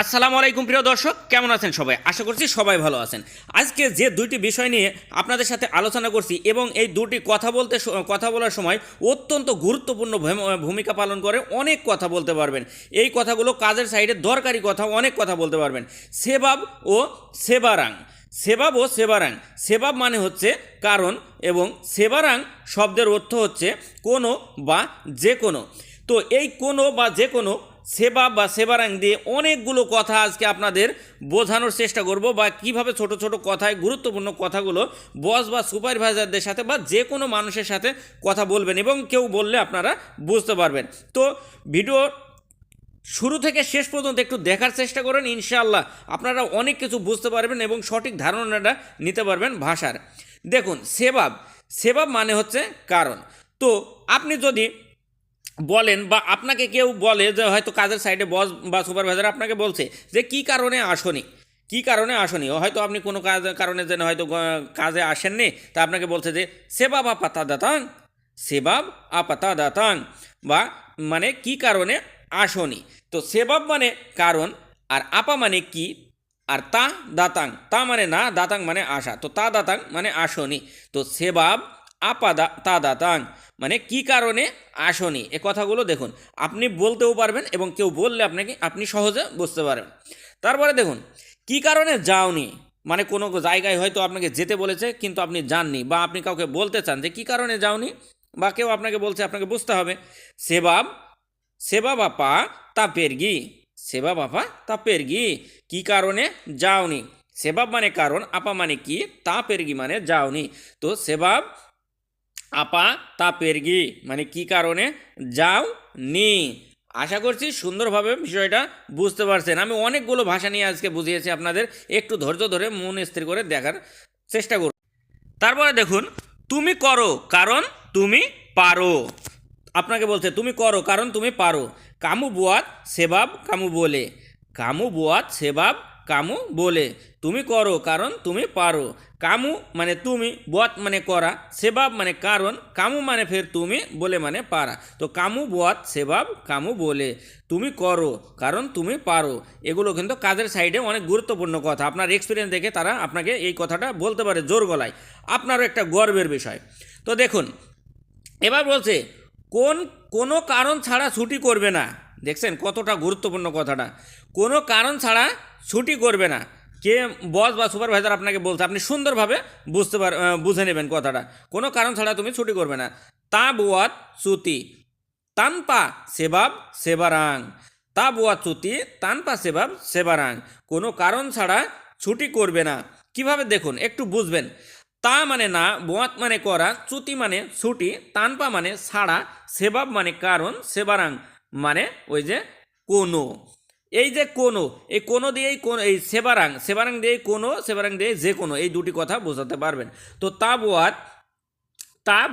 আসসালামু আলাইকুম প্রিয় দর্শক, কেমন আছেন সবাই? আশা করছি সবাই ভালো আছেন। আজকে যে দুইটি বিষয় নিয়ে আপনাদের সাথে আলোচনা করছি এবং এই দুটি কথা বলার সময় অত্যন্ত গুরুত্বপূর্ণ ভূমিকা পালন করে, অনেক কথা বলতে পারবেন। এই কথাগুলো কাজের সাইডে দরকারি কথা, অনেক কথা বলতে পারবেন। সেবাব ও সেবারাং। সেবাব ও সেবারাং। সেবাব মানে হচ্ছে কারণ এবং সেবারাং শব্দের অর্থ হচ্ছে কোনো বা যে কোনো। তো এই কোনো বা যে কোনো সেবা বা সেবারাং দিয়ে অনেকগুলো কথা আজকে আপনাদের বোঝানোর চেষ্টা করব, বা কিভাবে ছোট ছোট কথায় গুরুত্বপূর্ণ কথাগুলো বস বা সুপারভাইজারদের সাথে বা যে কোনো মানুষের সাথে কথা বলবেন এবং কেউ বললে আপনারা বুঝতে পারবেন। তো ভিডিও শুরু থেকে শেষ পর্যন্ত একটু দেখার চেষ্টা করেন, ইনশাআল্লাহ আপনারা অনেক কিছু বুঝতে পারবেন এবং সঠিক ধারণাটা নিতে পারবেন ভাষার। দেখুন, সেবাব সেবাব মানে হচ্ছে কারণ। তো আপনি যদি বলেন বা আপনাকে কেউ বলে যে হয়তো কাজের সাইডে বস বা সুপারভাইজার আপনাকে বলছে যে কি কারণে আসনি, কি কারণে আসনি, হয়তো আপনি কোনো কারণে যেন হয়তো কাজে আসেননি, তা আপনাকে বলছে যে সেবাব আপাতা দাতাং, সেবাব আপাতা দাতাং, বা মানে কি কারণে আসনি। তো সেবাব মানে কারণ, আর আপা মানে কি, আর তা দাতাং, তা মানে না, দাতাং মানে আসা, তো তা দাতাং মানে আসনি। তো সেবাব আপা তা দাতাং মানে কি কারণে আসনি। এ কথাগুলো দেখুন, আপনি বলতেও পারবেন এবং কেউ বললে আপনি সহজে বুঝতে পারবেন। তারপরে দেখুন, কি কারণে যাওনি, মানে কোনো জায়গায় হয়তো আপনাকে যেতে বলেছে কিন্তু আপনি যাননি, বা আপনি কাউকে বলতে চান যে কি কারণে যাওনি, বা কেউ আপনাকে বলছে, আপনাকে বুঝতে হবে। সেবাব সেবা বাপা তা পেরগি, সেবা বাপা তা পেরগি, কি কারণে যাওনি। সেবাব মানে কারণ, আপা মানে কি, তা পেরগি মানে যাওনি। তো সেবাব আপা তা পেরগি মানে কি কারণে যাও নি। আশা করছি সুন্দরভাবে বিষয়টা বুঝতে পারছেন। আমি অনেকগুলো ভাষা নিয়ে আজকে বুঝিয়েছি আপনাদের, একটু ধৈর্য ধরে মন স্থির করে দেখার চেষ্টা করুন। তারপরে দেখুন, তুমি করো কারণ তুমি পারো। আপনাকে বলছে তুমি করো কারণ তুমি পারো। কামু বুয়াত সেবাব কামু বলে, কামু বুয়াত সেবাব কামু বলে, তুমি করো কারণ তুমি পারো। কামু মানে তুমি, বুয়াত মানে করা, সেবাব মানে কারণ, কামু মানে ফের তুমি, বলে মানে পারা। তো কামু বুয়াত সেবাব কামু বলে, তুমি করো কারণ তুমি পারো। এগুলো কিন্তু কাজের সাইডে অনেক গুরুত্বপূর্ণ কথা। আপনার এক্সপিরিয়েন্স দেখে তারা আপনাকে এই কথাটা বলতে পারে জোর গলায়, আপনারও একটা গর্বের বিষয়। তো দেখুন, এবার বলছে কোনো কারণ ছাড়া ছুটি করবে না। দেখছেন কতটা গুরুত্বপূর্ণ কথাটা, কোনো কারণ ছাড়া ছুটি করবে না। কে বস বা সুপারভাইজার আপনাকে বলছে, আপনি সুন্দরভাবে বুঝে নেবেন কথাটা। কোনো কারণ ছাড়া তুমি ছুটি করবে না। তা বুয়াত ছুটি তানপা সেবাব সেবারাং, তা বুয়াত ছুটি তানপা সেবাব সেবারাং, কোনো কারণ ছাড়া ছুটি করবে না। কিভাবে দেখুন, একটু বুঝবেন। তা মানে না, বোয়াত মানে করা, চ্যুতি মানে ছুটি, তানপা মানে ছাড়া, সেবাব মানে কারণ, সেবারাং মানে ওই যে কোনো। এই যে কোনো, এই কোনো দিয়েই কোন, এই সেবারাং সেবারাং দিয়েই কোনো, সেবারাং দিয়ে যে কোনো, এই দুটি কথা বোঝাতে পারবেন। তো তা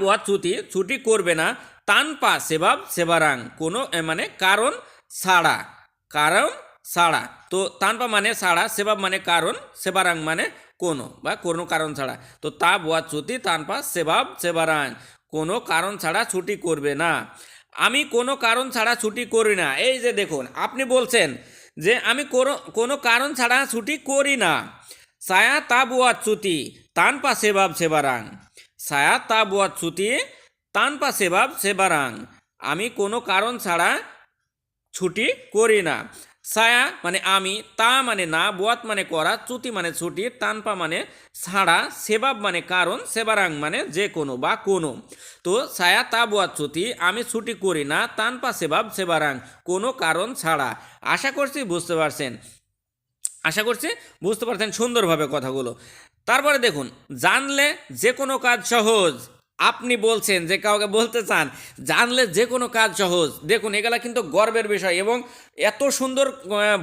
বোয়াত ছুটি ছুটি করবে না, তানপা সেবাব সেবারাং কোনো মানে কারণ ছাড়া, কারণ ছাড়া। তো তানপা মানে ছাড়া, সেবাব মানে কারণ, সেবারাং মানে কোনো বা কোনো কারণ ছাড়া। তো তা বোয়াত ছুটি তানপা সেবাব সেবারাং, কোনো কারণ ছাড়া ছুটি করবে না। আমি কোনো কারণ ছাড়া ছুটি করি না। এই যে দেখুন, আপনি বলছেন যে আমি কোনো কারণ ছাড়া ছুটি করি না। সায়া তা বোয়াত ছুটি তানপা সেবাব সেবারাং, সায়া তা বুয়াত ছুটি তানপা সেবাব সেবারাং, আমি কোনো কারণ ছাড়া ছুটি করি না। ছায়া মানে আমি, তা মানে না, বুয়াত মানে করা, ছুটি মানে ছুটি, তানপা মানে ছাড়া, সেবাব মানে কারণ, সেবারাং মানে যে কোনো বা কোনো। তো ছায়া তা বুয়াত ছুটি আমি ছুটি করি না, তানপা সেবাব সেবারাং কোনো কারণ ছাড়া। আশা করছি বুঝতে পারছেন, আশা করছি বুঝতে পারছেন সুন্দরভাবে কথাগুলো। তারপরে দেখুন, জানলে যে কোনো কাজ সহজ। আপনি বলছেন যে কাউকে বলতে চান জানলে যে কোনো কাজ সহজ। দেখুন, এগুলা কিন্তু গর্বের বিষয় এবং এত সুন্দর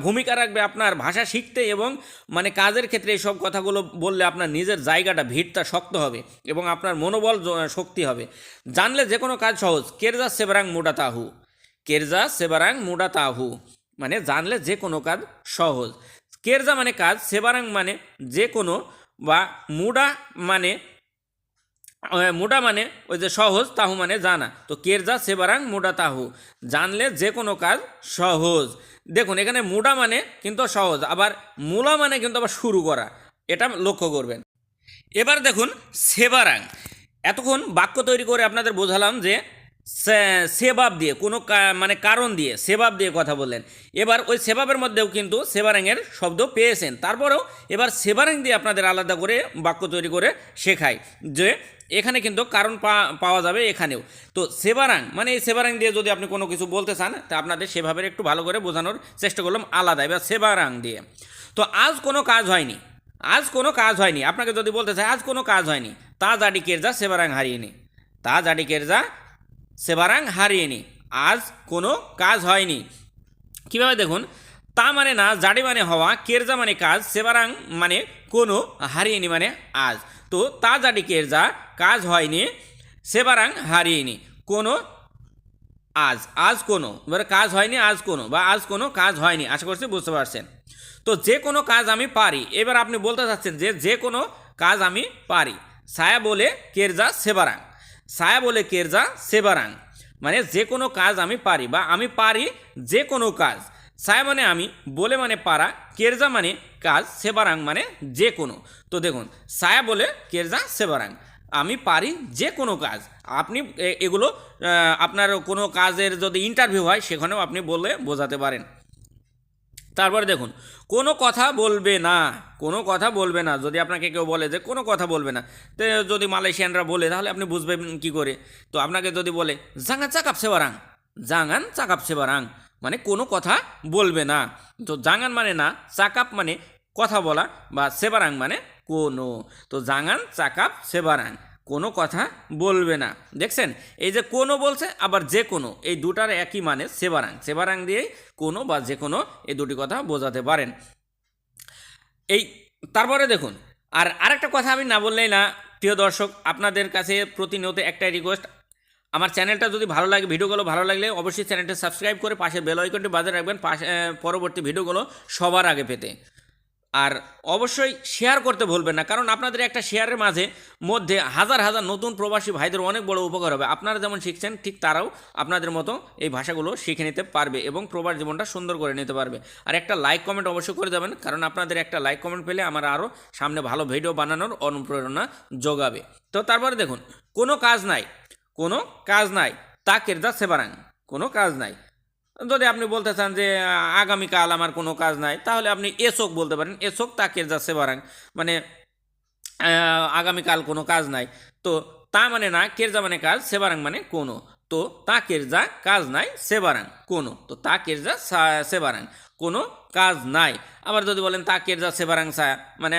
ভূমিকা রাখবে আপনার ভাষা শিখতে, এবং মানে কাজের ক্ষেত্রে এই সব কথাগুলো বললে আপনার নিজের জায়গাটা, ভিড়টা শক্ত হবে এবং আপনার মনোবল শক্তি হবে। জানলে যে কোনো কাজ সহজ। কেরজা সেবারাং মুডা তাহু, কেরজা সেবারাং মুডা তাহু মানে জানলে যে কোনো কাজ সহজ। কেরজা মানে কাজ, সেবারাং মানে যে কোনো, বা মুডা মানে ওই যে সহজ, তাহু মানে জানা। তো কেরজা সেবারাং মুডা তাহু, জানলে যে কোনো কাজ সহজ। দেখুন এখানে মুডা মানে কিন্তু সহজ, আবার মূলা মানে কিন্তু আবার শুরু করা, এটা লক্ষ্য করবেন। এবার দেখুন সেবারাং। এতক্ষণ বাক্য তৈরি করে আপনাদের বোঝালাম যে সেবাব দিয়ে কোনো মানে কারণ দিয়ে সেবাব দিয়ে কথা বললেন। এবার ওই সেবাবের মধ্যেও কিন্তু সেবারাংয়ের শব্দ পেয়েছেন, তারপরেও এবার সেবারাং দিয়ে আপনাদের আলাদা করে বাক্য তৈরি করে শেখায় যে এখানে কিন্তু কারণ পাওয়া যাবে এখানেও। তো সেবারাং মানে এই সেবারাং দিয়ে যদি আপনি কোনো কিছু বলতে চান তা আপনাদের সেভাবে একটু ভালো করে বোঝানোর চেষ্টা করলাম আলাদা। এবার সেবারাং দিয়ে তো আজ কোনো কাজ হয়নি, আজ কোনো কাজ হয়নি, আপনাকে যদি বলতে চাই আজ কোনো কাজ হয়নি, তা জাডি কেরজা সেবারাং হারিয়েনি, তা জাডি কেরজা সেবারাং হারিয়েনি, আজ কোনো কাজ হয়নি। কীভাবে দেখুন, তা মানে না, জাডি মানে হওয়া, কেরজা মানে কাজ, সেবারাং মানে কোনো, হারিয়েনি মানে আজ। তো তা জাডি কেরজা কাজ হয়নি, সেবারাং হারিয়েনি কোনো আজ, আজ কোনো, এবারে কাজ হয়নি আজ কোনো, বা আজ কোনো কাজ হয়নি, আশা করছি বুঝতে পারছেন। তো যে কোনো কাজ আমি পারি, এবার আপনি বলতে চাচ্ছেন যে যে কোনো কাজ আমি পারি, সায়া বলে কেরজা সেবারাং, সায়া বলে কেরজা সেবারাং মানে যে কোনো কাজ আমি পারি বা আমি পারি যে কোনো কাজ। সায়া মানে আমি, বলে মানে পারা, কেরজা মানে কাজ, সেবারাং মানে যে কোনো। তো দেখুন সায়া বলে কেরজা সেবারাং, আমি পারি যে কোনো কাজ। আপনি এগুলো আপনার কোনো কাজের যদি ইন্টারভিউ হয় সেখানেও আপনি বলে বোঝাতে পারেন। তারপরে দেখুন কোনো কথা বলবে না, কোনো কথা বলবে না, যদি আপনাকে কেউ বলে যে কোনো কথা বলবে না, তো যদি মালয়েশিয়ানরা বলে তাহলে আপনি বুঝবেন কি করে। তো আপনাকে যদি বলে জাঙ্গান চাকাপ সেবারাং, জাঙ্গান চাকাপ সেবারাং মানে কোনো কথা বলবে না। তো জাঙ্গান মানে না, চাকাপ মানে কথা বলা, বা সেবারাং মানে কোনো। তো জাঙ্গান চাকাপ সেবারাং কোনো কথা বলবে না। দেখছেন এই যে কোনো বলছে আবার যে কোনো, এই দুটার একই মানে সেবারাং, সেবারাং দিয়েই কোনো বা যে কোনো এই দুটি কথা বোঝাতে পারেন। এই তারপরে দেখুন আর আরেকটা কথা আমি না বললেই না, প্রিয় দর্শক আপনাদের কাছে প্রতিনিয়ত একটাই রিকোয়েস্ট, আমার চ্যানেলটা যদি ভালো লাগে, ভিডিওগুলো ভালো লাগলে অবশ্যই চ্যানেলটা সাবস্ক্রাইব করে পাশে বেল আইকনটি বাজিয়ে রাখবেন পরবর্তী ভিডিওগুলো সবার আগে পেতে। আর অবশ্যই শেয়ার করতে ভুলবেন না, কারণ আপনাদের একটা শেয়ারের মধ্যে হাজার হাজার নতুন প্রবাসী ভাইদের অনেক বড় উপকার হবে। আপনারা যেমন শিখছেন ঠিক তারাও আপনাদের মতো এই ভাষাগুলো শিখে নিতে পারবে এবং প্রবাস জীবনটা সুন্দর করে নিতে পারবে। আর একটা লাইক কমেন্ট অবশ্যই করে যাবেন, কারণ আপনাদের একটা লাইক কমেন্ট পেলে আমার আরও সামনে ভালো ভিডিও বানানোর অনুপ্রেরণা যোগাবে। তো তারপরে দেখুন কোনো কাজ নাই, কোনো কাজ নাই, তা কেরজা সেবারাং কোনো কাজ নাই। যদি আপনি বলতে চান যে আগামীকাল আমার কোনো কাজ নাই, তাহলে আপনি এসোক বলতে পারেন, এসোক তা কেরজা সেবারাং মানে আগামীকাল কোনো কাজ নাই। তো তা মানে না, কেরজা মানে কাজ, সেবারাং মানে কোনো। তো তা কেরজা কাজ নাই, সেবারাং কোনো। তো তা কেরজা সেবারাং কোনো কাজ নাই। আবার যদি বলেন তা কেরজা সেবারাং ছায়া মানে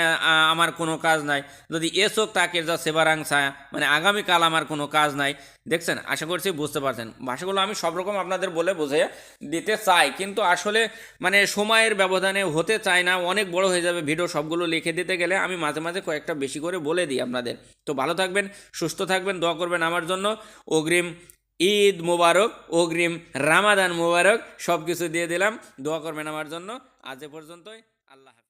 আমার কোনো কাজ নাই, যদি এসোক তা কেরজা সেবারাং ছায়া মানে আগামীকাল আমার কোনো কাজ নাই। দেখছেন, আশা করছি বুঝতে পারছেন। ভাষাগুলো আমি সব রকম আপনাদের বলে বুঝে দিতে চাই, কিন্তু আসলে মানে সময়ের ব্যবধানে হতে চায় না, অনেক বড় হয়ে যাবে ভিডিও, সবগুলো লিখে দিতে গেলে আমি মাঝে মাঝে কয়েকটা বেশি করে বলে দিই আপনাদের। তো ভালো থাকবেন, সুস্থ থাকবেন, দোয়া করবেন আমার জন্য। অগ্রিম ঈদ মোবারক, অগ্রিম রামাদান মোবারক, সব কিছু দিয়ে দিলাম, দোয়া করবেন আমার জন্য। আজ এ পর্যন্তই, আল্লাহ হাফেজ।